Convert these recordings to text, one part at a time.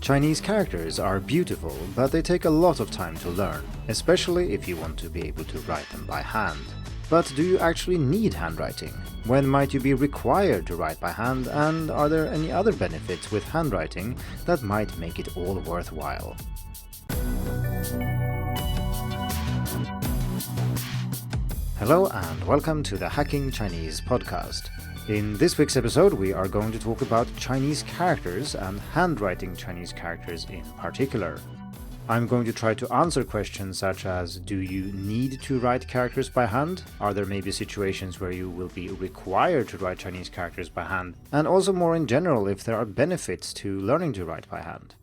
Chinese characters are beautiful, but they take a lot of time to learn, especially if you want to be able to write them by hand. But do you actually need handwriting? When might you be required to write by hand, and are there any other benefits with handwriting that might make it all worthwhile? Hello and welcome to the Hacking Chinese podcast. In this week's episode, we are going to talk about Chinese characters and handwriting Chinese characters in particular. I'm going to try to answer questions such as, do you need to write characters by hand? Are there maybe situations where you will be required to write Chinese characters by hand? And also more in general, if there are benefits to learning to write by hand.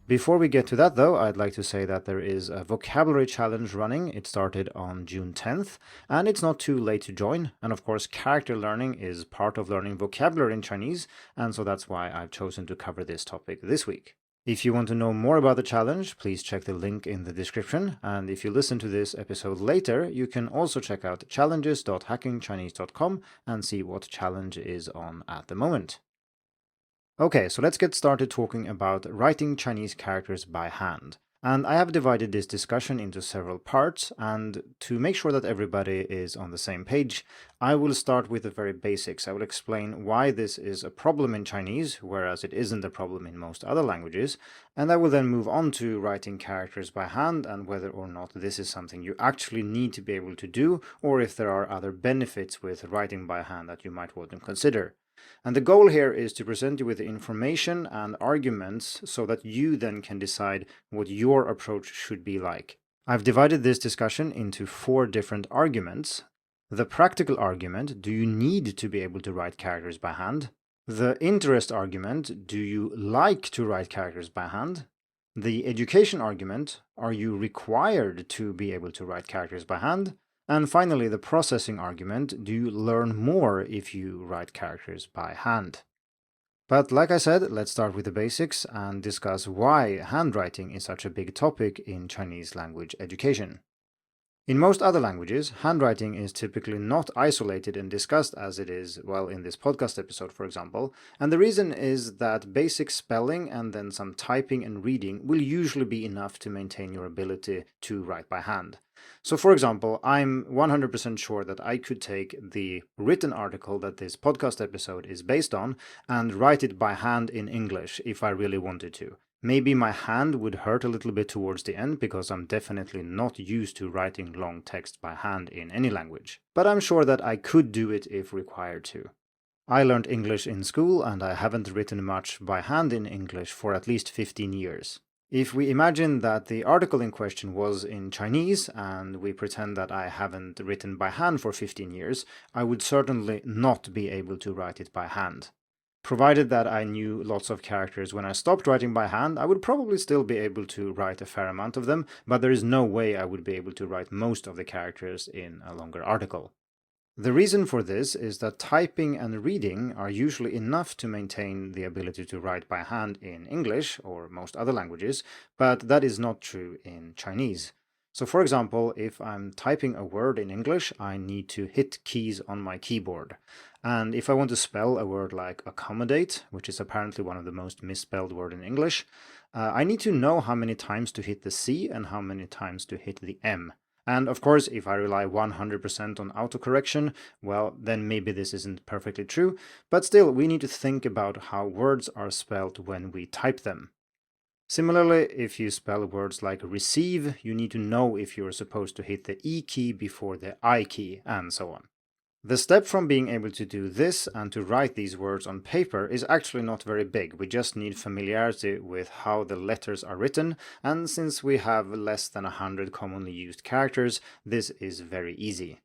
Before we get to that though, I'd like to say that there is a vocabulary challenge running. It started on June 10th, and it's not too late to join. And of course, character learning is part of learning vocabulary in Chinese, and so that's why I've chosen to cover this topic this week. If you want to know more about the challenge, please check the link in the description, and if you listen to this episode later, you can also check out challenges.hackingchinese.com and see what challenge is on at the moment. Okay, so let's get started talking about writing Chinese characters by hand. And I have divided this discussion into several parts, and to make sure that everybody is on the same page, I will start with the very basics. I will explain why this is a problem in Chinese, whereas it isn't a problem in most other languages, and I will then move on to writing characters by hand and whether or not this is something you actually need to be able to do, or if there are other benefits with writing by hand that you might want to consider. And the goal here is to present you with the information and arguments so that you then can decide what your approach should be like. I've divided this discussion into 4 different arguments. The practical argument, do you need to be able to write characters by hand? The interest argument, do you like to write characters by hand? The education argument, are you required to be able to write characters by hand? And finally, the processing argument, do you learn more if you write characters by hand? But like I said, let's start with the basics and discuss why handwriting is such a big topic in Chinese language education. In most other languages, handwriting is typically not isolated and discussed as it is, well, in this podcast episode, for example, and the reason is that basic spelling and then some typing and reading will usually be enough to maintain your ability to write by hand. So for example, I'm 100% sure that I could take the written article that this podcast episode is based on and write it by hand in English if I really wanted to. Maybe my hand would hurt a little bit towards the end because I'm definitely not used to writing long text by hand in any language. But I'm sure that I could do it if required to. I learned English in school and I haven't written much by hand in English for at least 15 years. If we imagine that the article in question was in Chinese and we pretend that I haven't written by hand for 15 years, I would certainly not be able to write it by hand. Provided that I knew lots of characters when I stopped writing by hand, I would probably still be able to write a fair amount of them, but there is no way I would be able to write most of the characters in a longer article. The reason for this is that typing and reading are usually enough to maintain the ability to write by hand in English or most other languages, but that is not true in Chinese. So for example, if I'm typing a word in English, I need to hit keys on my keyboard. And if I want to spell a word like accommodate, which is apparently one of the most misspelled words in English, I need to know how many times to hit the C and how many times to hit the M. And of course, if I rely 100% on autocorrection, well, then maybe this isn't perfectly true, but still, we need to think about how words are spelled when we type them. Similarly, if you spell words like receive, you need to know if you're supposed to hit the E key before the I key, and so on. The step from being able to do this and to write these words on paper is actually not very big. We just need familiarity with how the letters are written, and since we have less than 100 commonly used characters, this is very easy.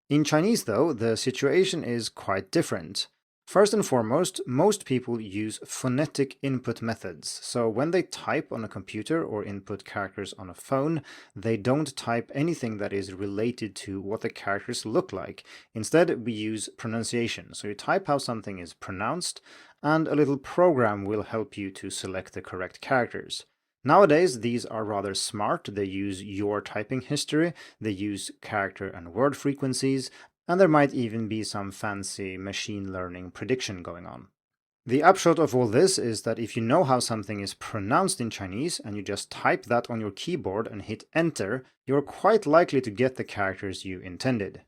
In Chinese, though, the situation is quite different. First and foremost, most people use phonetic input methods. So when they type on a computer or input characters on a phone, they don't type anything that is related to what the characters look like. Instead, we use pronunciation. So you type how something is pronounced, and a little program will help you to select the correct characters. Nowadays, these are rather smart. They use your typing history, they use character and word frequencies, and there might even be some fancy machine learning prediction going on. The upshot of all this is that if you know how something is pronounced in Chinese and you just type that on your keyboard and hit enter, you're quite likely to get the characters you intended.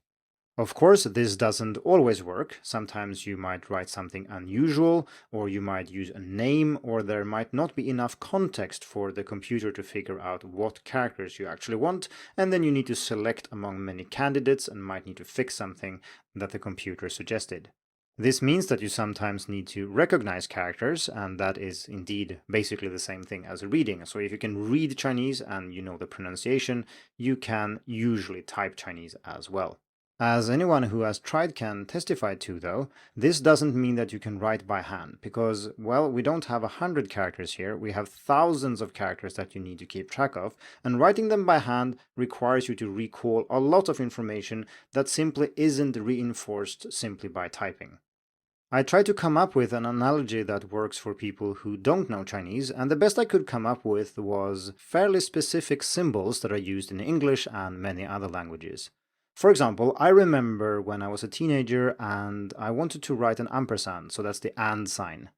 Of course, this doesn't always work. Sometimes you might write something unusual, or you might use a name, or there might not be enough context for the computer to figure out what characters you actually want, and then you need to select among many candidates and might need to fix something that the computer suggested. This means that you sometimes need to recognize characters, and that is indeed basically the same thing as reading. So if you can read Chinese and you know the pronunciation, you can usually type Chinese as well. As anyone who has tried can testify to, though, this doesn't mean that you can write by hand, because, well, we don't have 100 characters here, we have thousands of characters that you need to keep track of, and writing them by hand requires you to recall a lot of information that simply isn't reinforced simply by typing. I tried to come up with an analogy that works for people who don't know Chinese, and the best I could come up with was fairly specific symbols that are used in English and many other languages. For example, I remember when I was a teenager and I wanted to write an ampersand, so that's the and sign.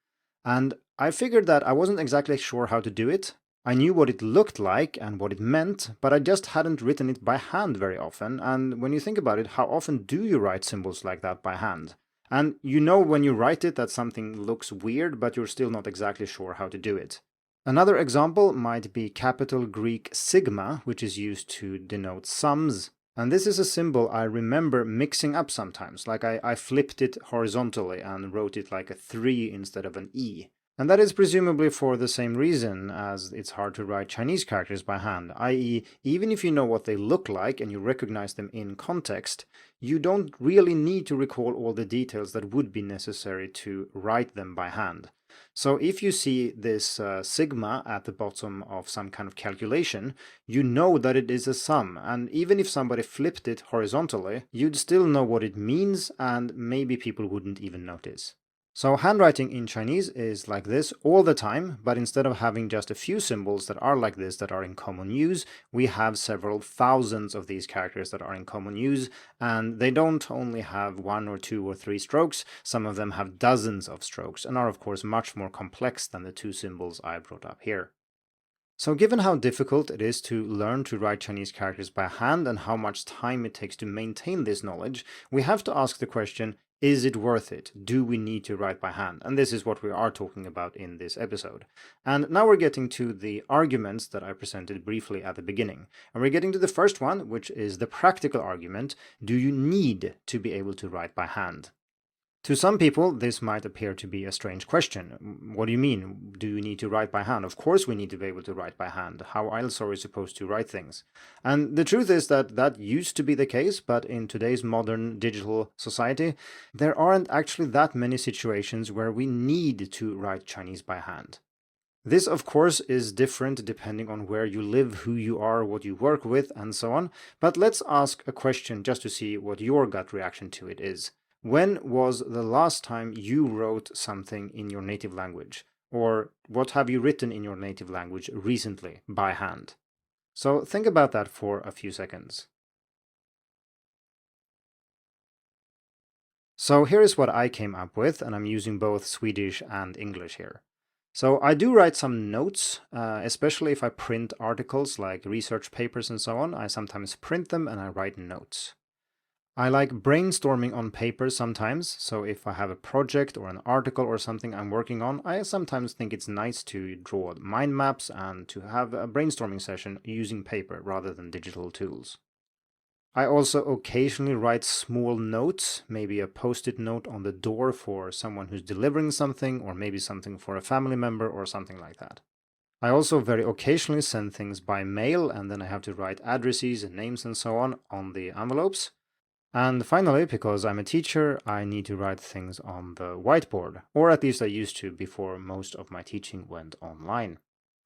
And I figured that I wasn't exactly sure how to do it. I knew what it looked like and what it meant, but I just hadn't written it by hand very often, and when you think about it, how often do you write symbols like that by hand? And you know when you write it that something looks weird, but you're still not exactly sure how to do it. Another example might be capital Greek sigma, which is used to denote sums. And this is a symbol I remember mixing up sometimes, like I flipped it horizontally and wrote it like a 3 instead of an E. And that is presumably for the same reason as it's hard to write Chinese characters by hand, i.e., even if you know what they look like and you recognize them in context, you don't really need to recall all the details that would be necessary to write them by hand. So if you see this sigma at the bottom of some kind of calculation, you know that it is a sum, and even if somebody flipped it horizontally, you'd still know what it means, and maybe people wouldn't even notice. So handwriting in Chinese is like this all the time, but instead of having just a few symbols that are like this that are in common use, we have several thousands of these characters that are in common use, and they don't only have 1 or 2 or 3 strokes, some of them have dozens of strokes and are of course much more complex than the 2 symbols I brought up here. So given how difficult it is to learn to write Chinese characters by hand and how much time it takes to maintain this knowledge, we have to ask the question, is it worth it? Do we need to write by hand? And this is what we are talking about in this episode. And now we're getting to the arguments that I presented briefly at the beginning. And we're getting to the first one, which is the practical argument. Do you need to be able to write by hand? To some people, this might appear to be a strange question. What do you mean? Do you need to write by hand? Of course we need to be able to write by hand. How else are we supposed to write things? And the truth is that that used to be the case, but in today's modern digital society, there aren't actually that many situations where we need to write Chinese by hand. This, of course, is different depending on where you live, who you are, what you work with, and so on. But let's ask a question just to see what your gut reaction to it is. When was the last time you wrote something in your native language? Or what have you written in your native language recently by hand? So think about that for a few seconds. So here is what I came up with, and I'm using both Swedish and English here. So I do write some notes, especially if I print articles like research papers and so on. I sometimes print them and I write notes. I like brainstorming on paper sometimes, so if I have a project or an article or something I'm working on, I sometimes think it's nice to draw mind maps and to have a brainstorming session using paper rather than digital tools. I also occasionally write small notes, maybe a post-it note on the door for someone who's delivering something, or maybe something for a family member or something like that. I also very occasionally send things by mail, and then I have to write addresses and names and so on the envelopes. And finally, because I'm a teacher, I need to write things on the whiteboard, or at least I used to before most of my teaching went online.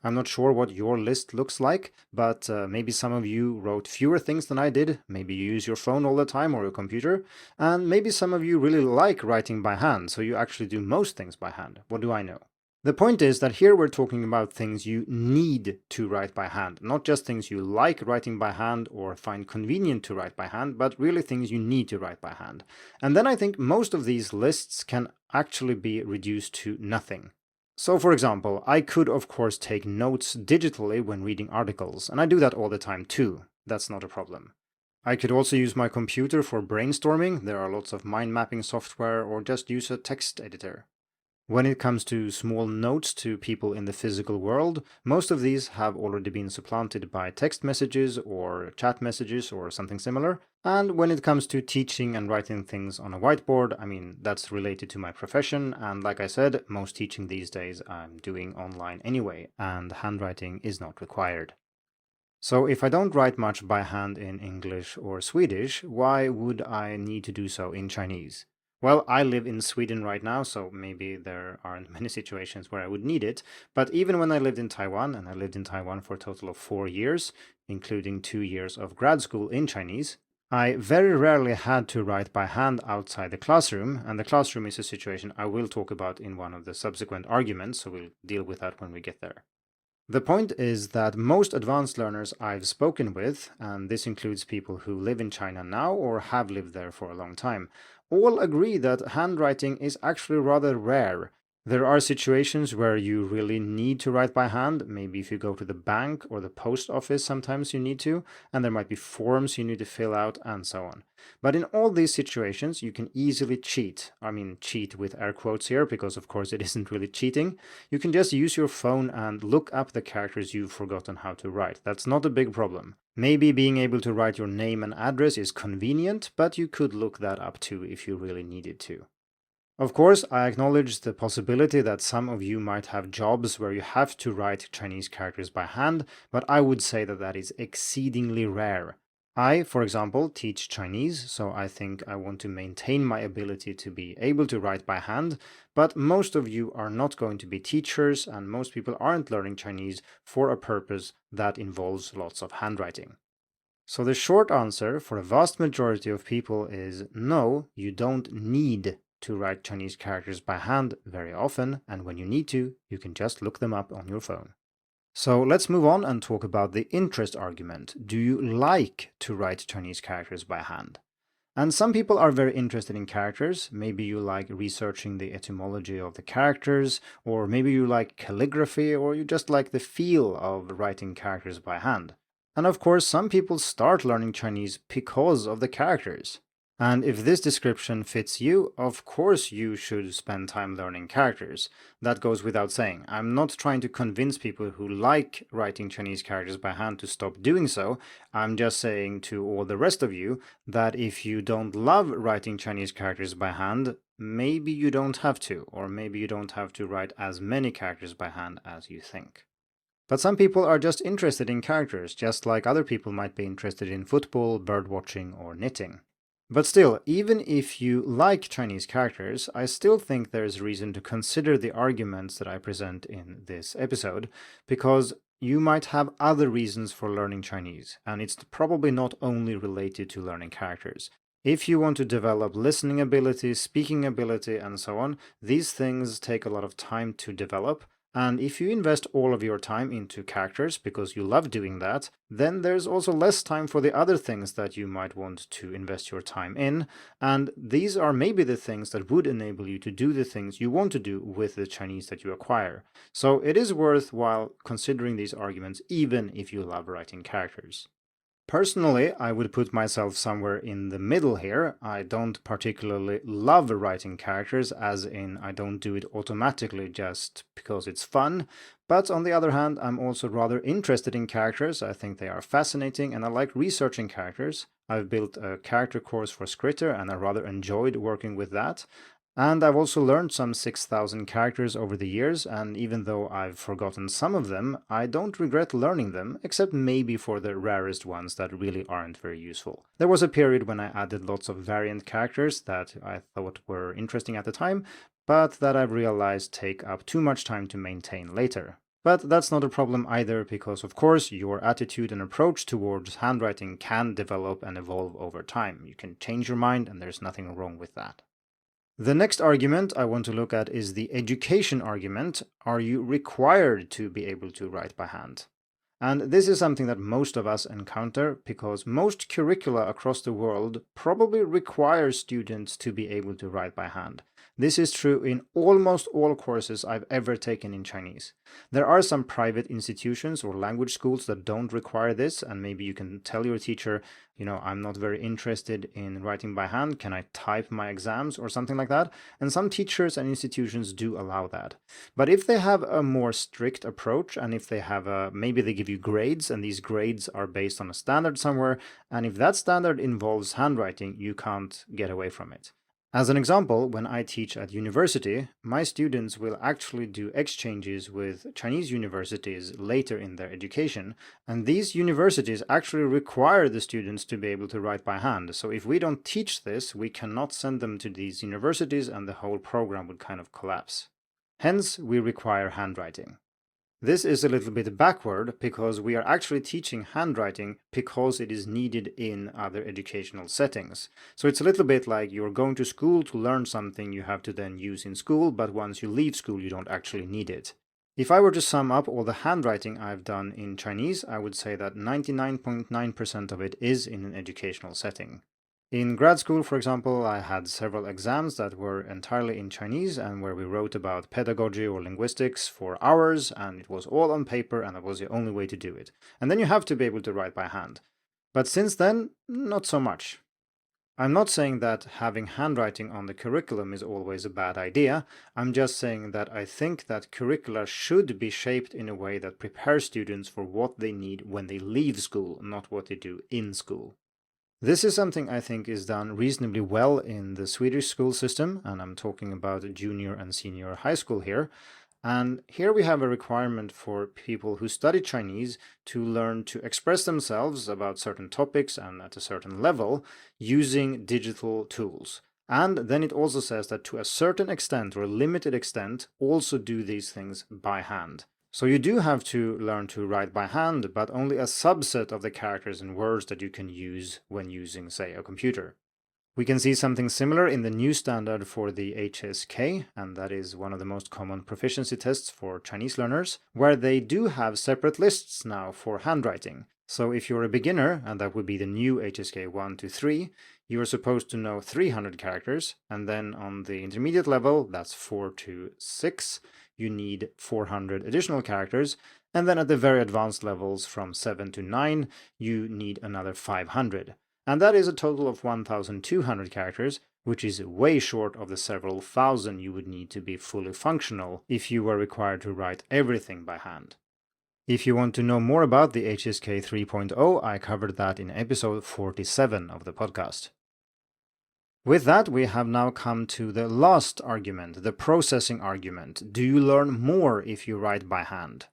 I'm not sure what your list looks like, but maybe some of you wrote fewer things than I did, maybe you use your phone all the time or your computer, and maybe some of you really like writing by hand, so you actually do most things by hand. What do I know? The point is that here we're talking about things you need to write by hand, not just things you like writing by hand or find convenient to write by hand, but really things you need to write by hand. And then I think most of these lists can actually be reduced to nothing. So for example, I could of course take notes digitally when reading articles, and I do that all the time too. That's not a problem. I could also use my computer for brainstorming. There are lots of mind mapping software, or just use a text editor. When it comes to small notes to people in the physical world, most of these have already been supplanted by text messages or chat messages or something similar. And when it comes to teaching and writing things on a whiteboard, I mean, that's related to my profession, and like I said, most teaching these days I'm doing online anyway, and handwriting is not required. So if I don't write much by hand in English or Swedish, why would I need to do so in Chinese? Well, I live in Sweden right now, so maybe there aren't many situations where I would need it. But even when I lived in Taiwan, and I lived in Taiwan for a total of 4 years, including 2 years of grad school in Chinese, I very rarely had to write by hand outside the classroom, and the classroom is a situation I will talk about in one of the subsequent arguments, so we'll deal with that when we get there. The point is that most advanced learners I've spoken with, and this includes people who live in China now or have lived there for a long time, all agree that handwriting is actually rather rare. There are situations where you really need to write by hand. Maybe if you go to the bank or the post office, sometimes you need to, and there might be forms you need to fill out and so on. But in all these situations, you can easily cheat. I mean, cheat with air quotes here, because of course it isn't really cheating. You can just use your phone and look up the characters you've forgotten how to write. That's not a big problem. Maybe being able to write your name and address is convenient, but you could look that up too if you really needed to. Of course, I acknowledge the possibility that some of you might have jobs where you have to write Chinese characters by hand, but I would say that that is exceedingly rare. I, for example, teach Chinese, so I think I want to maintain my ability to be able to write by hand, but most of you are not going to be teachers, and most people aren't learning Chinese for a purpose that involves lots of handwriting. So the short answer for a vast majority of people is no, you don't need to write Chinese characters by hand very often, and when you need to, you can just look them up on your phone. So let's move on and talk about the interest argument. Do you like to write Chinese characters by hand? And some people are very interested in characters. Maybe you like researching the etymology of the characters, or maybe you like calligraphy, or you just like the feel of writing characters by hand. And of course, some people start learning Chinese because of the characters. And if this description fits you, of course you should spend time learning characters. That goes without saying. I'm not trying to convince people who like writing Chinese characters by hand to stop doing so. I'm just saying to all the rest of you that if you don't love writing Chinese characters by hand, maybe you don't have to, or maybe you don't have to write as many characters by hand as you think. But some people are just interested in characters, just like other people might be interested in football, birdwatching, or knitting. But still, even if you like Chinese characters, I still think there is reason to consider the arguments that I present in this episode, because you might have other reasons for learning Chinese, and it's probably not only related to learning characters. If you want to develop listening ability, speaking ability, and so on, these things take a lot of time to develop. And if you invest all of your time into characters because you love doing that, then there's also less time for the other things that you might want to invest your time in. And these are maybe the things that would enable you to do the things you want to do with the Chinese that you acquire. So it is worthwhile considering these arguments even if you love writing characters. Personally, I would put myself somewhere in the middle here. I don't particularly love writing characters, as in I don't do it automatically just because it's fun. But on the other hand, I'm also rather interested in characters. I think they are fascinating and I like researching characters. I've built a character course for Skritter and I rather enjoyed working with that. And I've also learned some 6,000 characters over the years, and even though I've forgotten some of them, I don't regret learning them, except maybe for the rarest ones that really aren't very useful. There was a period when I added lots of variant characters that I thought were interesting at the time, but that I've realized take up too much time to maintain later. But that's not a problem either, because of course your attitude and approach towards handwriting can develop and evolve over time. You can change your mind, and there's nothing wrong with that. The next argument I want to look at is the education argument. Are you required to be able to write by hand? And this is something that most of us encounter because most curricula across the world probably require students to be able to write by hand. This is true in almost all courses I've ever taken in Chinese. There are some private institutions or language schools that don't require this, and maybe you can tell your teacher, I'm not very interested in writing by hand. Can I type my exams or something like that? And some teachers and institutions do allow that. But if they have a more strict approach, and if they have maybe they give you grades, and these grades are based on a standard somewhere, and if that standard involves handwriting, you can't get away from it. As an example, when I teach at university, my students will actually do exchanges with Chinese universities later in their education, and these universities actually require the students to be able to write by hand. So if we don't teach this, we cannot send them to these universities and the whole program would kind of collapse. Hence, we require handwriting. This is a little bit backward because we are actually teaching handwriting because it is needed in other educational settings. So it's a little bit like you're going to school to learn something you have to then use in school, but once you leave school, you don't actually need it. If I were to sum up all the handwriting I've done in Chinese, I would say that 99.9% of it is in an educational setting. In grad school, for example, I had several exams that were entirely in Chinese and where we wrote about pedagogy or linguistics for hours, and it was all on paper and that was the only way to do it. And then you have to be able to write by hand. But since then, not so much. I'm not saying that having handwriting on the curriculum is always a bad idea. I'm just saying that I think that curricula should be shaped in a way that prepares students for what they need when they leave school, not what they do in school. This is something I think is done reasonably well in the Swedish school system, and I'm talking about junior and senior high school here. And here we have a requirement for people who study Chinese to learn to express themselves about certain topics and at a certain level using digital tools. And then it also says that to a certain extent or a limited extent, also do these things by hand. So you do have to learn to write by hand, but only a subset of the characters and words that you can use when using, say, a computer. We can see something similar in the new standard for the HSK, and that is one of the most common proficiency tests for Chinese learners, where they do have separate lists now for handwriting. So if you're a beginner, and that would be the new HSK 1 to 3, you are supposed to know 300 characters, and then on the intermediate level, that's 4 to 6, you need 400 additional characters, and then at the very advanced levels from 7 to 9, you need another 500. And that is a total of 1,200 characters, which is way short of the several thousand you would need to be fully functional if you were required to write everything by hand. If you want to know more about the HSK 3.0, I covered that in episode 47 of the podcast. With that, we have now come to the last argument, the processing argument. Do you learn more if you write by hand?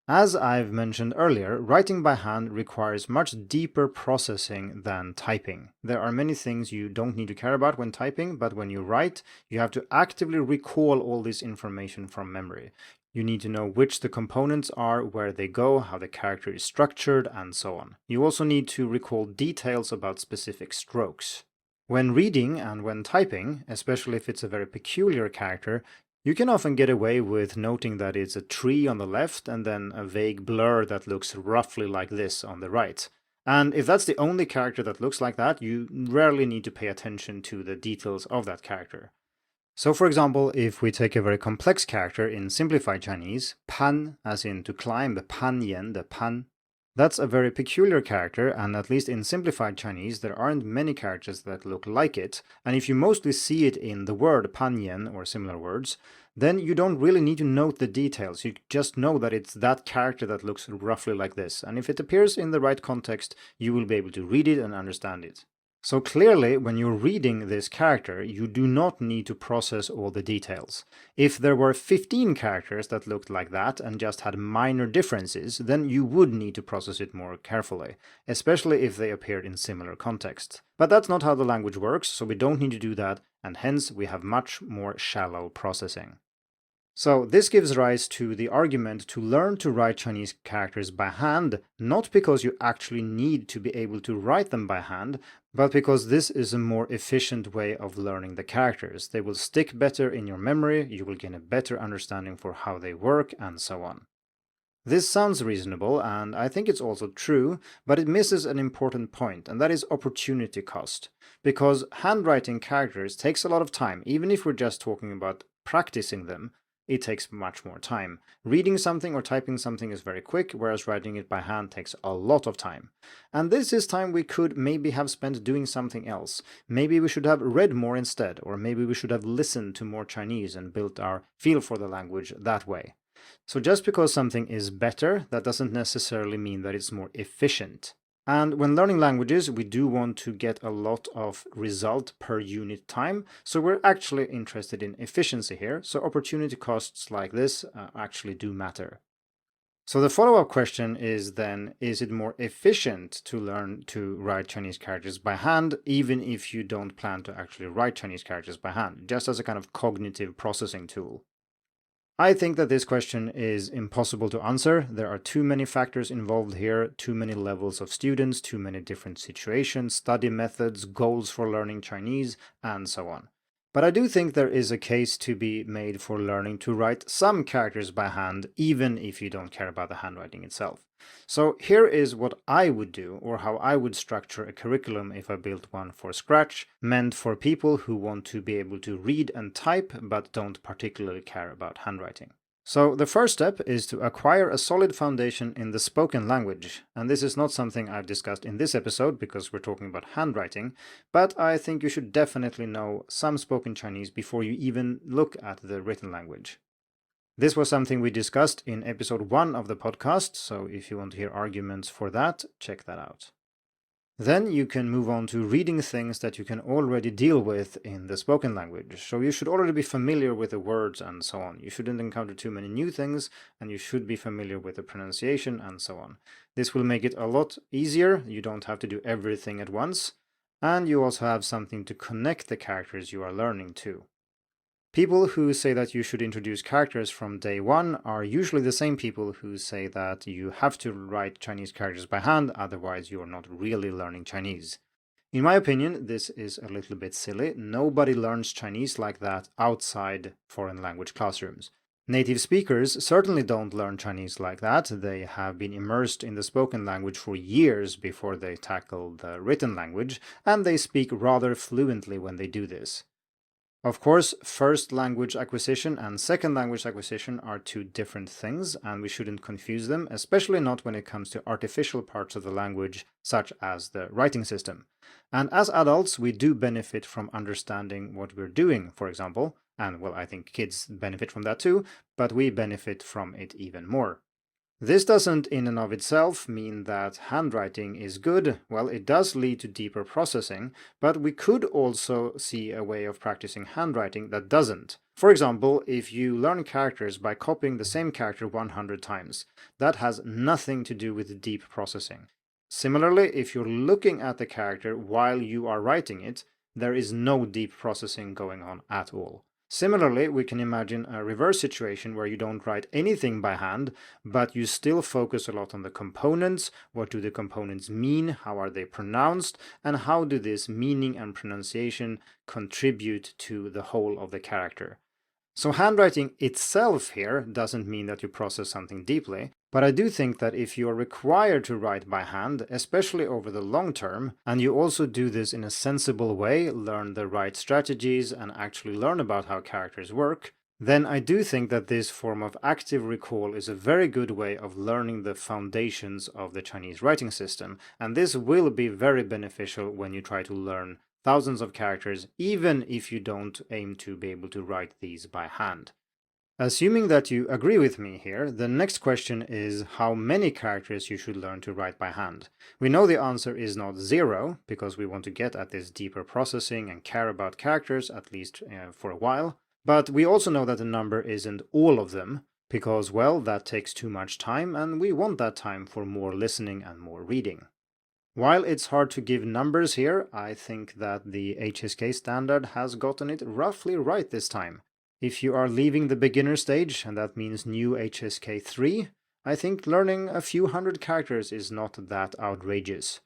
As I've mentioned earlier, writing by hand requires much deeper processing than typing. There are many things you don't need to care about when typing, but when you write, you have to actively recall all this information from memory. You need to know which the components are, where they go, how the character is structured, and so on. You also need to recall details about specific strokes. When reading and when typing, especially if it's a very peculiar character, you can often get away with noting that it's a tree on the left and then a vague blur that looks roughly like this on the right. And if that's the only character that looks like that, you rarely need to pay attention to the details of that character. So for example, if we take a very complex character in simplified Chinese, pan, as in to climb, the pan yen, the pan, that's a very peculiar character, and at least in simplified Chinese, there aren't many characters that look like it, and if you mostly see it in the word panyan or similar words, then you don't really need to note the details, you just know that it's that character that looks roughly like this, and if it appears in the right context, you will be able to read it and understand it. So clearly, when you're reading this character, you do not need to process all the details. If there were 15 characters that looked like that and just had minor differences, then you would need to process it more carefully, especially if they appeared in similar contexts. But that's not how the language works, so we don't need to do that, and hence we have much more shallow processing. So this gives rise to the argument to learn to write Chinese characters by hand, not because you actually need to be able to write them by hand, but because this is a more efficient way of learning the characters. They will stick better in your memory, you will gain a better understanding for how they work, and so on. This sounds reasonable, and I think it's also true, but it misses an important point, and that is opportunity cost. Because handwriting characters takes a lot of time, even if we're just talking about practicing them, it takes much more time. Reading something or typing something is very quick, whereas writing it by hand takes a lot of time. And this is time we could maybe have spent doing something else. Maybe we should have read more instead, or maybe we should have listened to more Chinese and built our feel for the language that way. So just because something is better, that doesn't necessarily mean that it's more efficient. And when learning languages, we do want to get a lot of result per unit time, so we're actually interested in efficiency here, so opportunity costs like this actually do matter. So the follow-up question is then, is it more efficient to learn to write Chinese characters by hand, even if you don't plan to actually write Chinese characters by hand, just as a kind of cognitive processing tool? I think that this question is impossible to answer. There are too many factors involved here, too many levels of students, too many different situations, study methods, goals for learning Chinese, and so on. But I do think there is a case to be made for learning to write some characters by hand, even if you don't care about the handwriting itself. So here is what I would do, or how I would structure a curriculum if I built one for scratch, meant for people who want to be able to read and type, but don't particularly care about handwriting. So the first step is to acquire a solid foundation in the spoken language, and this is not something I've discussed in this episode because we're talking about handwriting, but I think you should definitely know some spoken Chinese before you even look at the written language. This was something we discussed in episode 1 of the podcast, so if you want to hear arguments for that, check that out. Then you can move on to reading things that you can already deal with in the spoken language. So you should already be familiar with the words and so on. You shouldn't encounter too many new things, and you should be familiar with the pronunciation and so on. This will make it a lot easier. You don't have to do everything at once, and you also have something to connect the characters you are learning to. People who say that you should introduce characters from day one are usually the same people who say that you have to write Chinese characters by hand, otherwise you are not really learning Chinese. In my opinion, this is a little bit silly. Nobody learns Chinese like that outside foreign language classrooms. Native speakers certainly don't learn Chinese like that. They have been immersed in the spoken language for years before they tackle the written language, and they speak rather fluently when they do this. Of course, first language acquisition and second language acquisition are two different things, and we shouldn't confuse them, especially not when it comes to artificial parts of the language, such as the writing system. And as adults, we do benefit from understanding what we're doing, for example, and well, I think kids benefit from that too, but we benefit from it even more. This doesn't in and of itself mean that handwriting is good. Well, it does lead to deeper processing, but we could also see a way of practicing handwriting that doesn't. For example, if you learn characters by copying the same character 100 times, that has nothing to do with deep processing. Similarly, if you're looking at the character while you are writing it, there is no deep processing going on at all. Similarly, we can imagine a reverse situation where you don't write anything by hand, but you still focus a lot on the components. What do the components mean? How are they pronounced? And how do this meaning and pronunciation contribute to the whole of the character? So handwriting itself here doesn't mean that you process something deeply, but I do think that if you are required to write by hand, especially over the long term, and you also do this in a sensible way, learn the right strategies and actually learn about how characters work, then I do think that this form of active recall is a very good way of learning the foundations of the Chinese writing system, and this will be very beneficial when you try to learn thousands of characters, even if you don't aim to be able to write these by hand. Assuming that you agree with me here, the next question is how many characters you should learn to write by hand. We know the answer is not 0, because we want to get at this deeper processing and care about characters, at least for a while. But we also know that the number isn't all of them, because, well, that takes too much time, and we want that time for more listening and more reading. While it's hard to give numbers here, I think that the HSK standard has gotten it roughly right this time. If you are leaving the beginner stage, and that means new HSK 3, I think learning a few hundred characters is not that outrageous.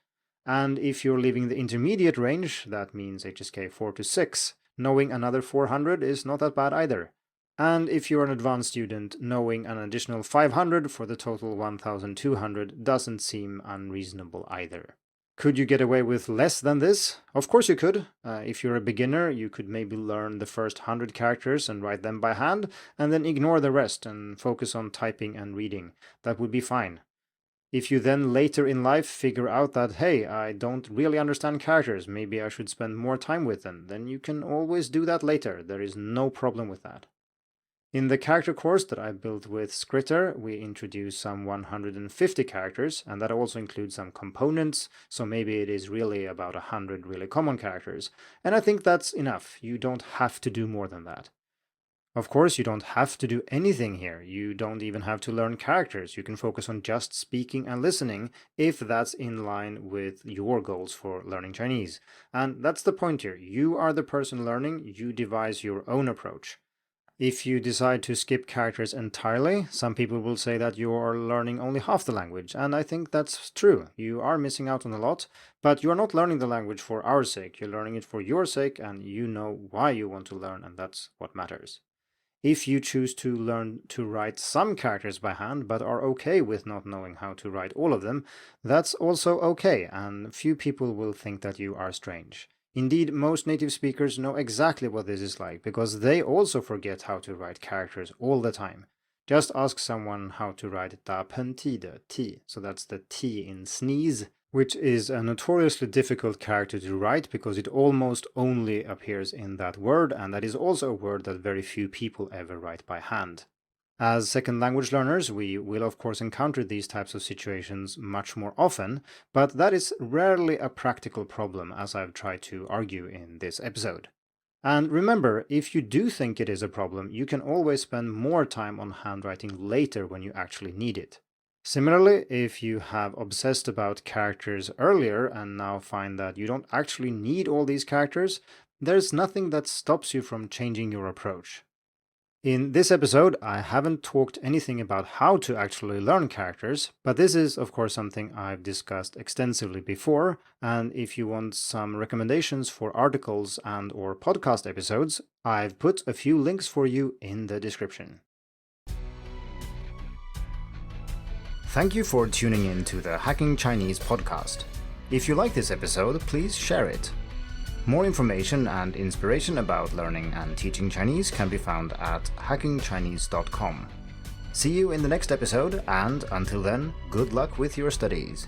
And if you're leaving the intermediate range, that means HSK 4 to 6, knowing another 400 is not that bad either. And if you're an advanced student, knowing an additional 500 for the total 1200 doesn't seem unreasonable either. Could you get away with less than this? Of course you could. If you're a beginner, you could maybe learn the first 100 characters and write them by hand, and then ignore the rest and focus on typing and reading. That would be fine. If you then later in life figure out that, hey, I don't really understand characters, maybe I should spend more time with them, then you can always do that later. There is no problem with that. In the character course that I built with Skritter, we introduce some 150 characters, and that also includes some components, so maybe it is really about 100 really common characters. And I think that's enough. You don't have to do more than that. Of course, you don't have to do anything here. You don't even have to learn characters. You can focus on just speaking and listening if that's in line with your goals for learning Chinese. And that's the point here. You are the person learning. You devise your own approach. If you decide to skip characters entirely, some people will say that you are learning only half the language, and I think that's true. You are missing out on a lot, but you are not learning the language for our sake. You're learning it for your sake, and you know why you want to learn, and that's what matters. If you choose to learn to write some characters by hand, but are okay with not knowing how to write all of them, that's also okay, and few people will think that you are strange. Indeed, most native speakers know exactly what this is like, because they also forget how to write characters all the time. Just ask someone how to write da pen ti de ti, so that's the T in sneeze, which is a notoriously difficult character to write because it almost only appears in that word, and that is also a word that very few people ever write by hand. As second language learners, we will of course encounter these types of situations much more often, but that is rarely a practical problem, as I've tried to argue in this episode. And remember, if you do think it is a problem, you can always spend more time on handwriting later when you actually need it. Similarly, if you have obsessed about characters earlier and now find that you don't actually need all these characters, there's nothing that stops you from changing your approach. In this episode, I haven't talked anything about how to actually learn characters, but this is of course something I've discussed extensively before, and if you want some recommendations for articles and or podcast episodes, I've put a few links for you in the description. Thank you for tuning in to the Hacking Chinese podcast. If you like this episode, please share it. More information and inspiration about learning and teaching Chinese can be found at hackingchinese.com. See you in the next episode, and until then, good luck with your studies.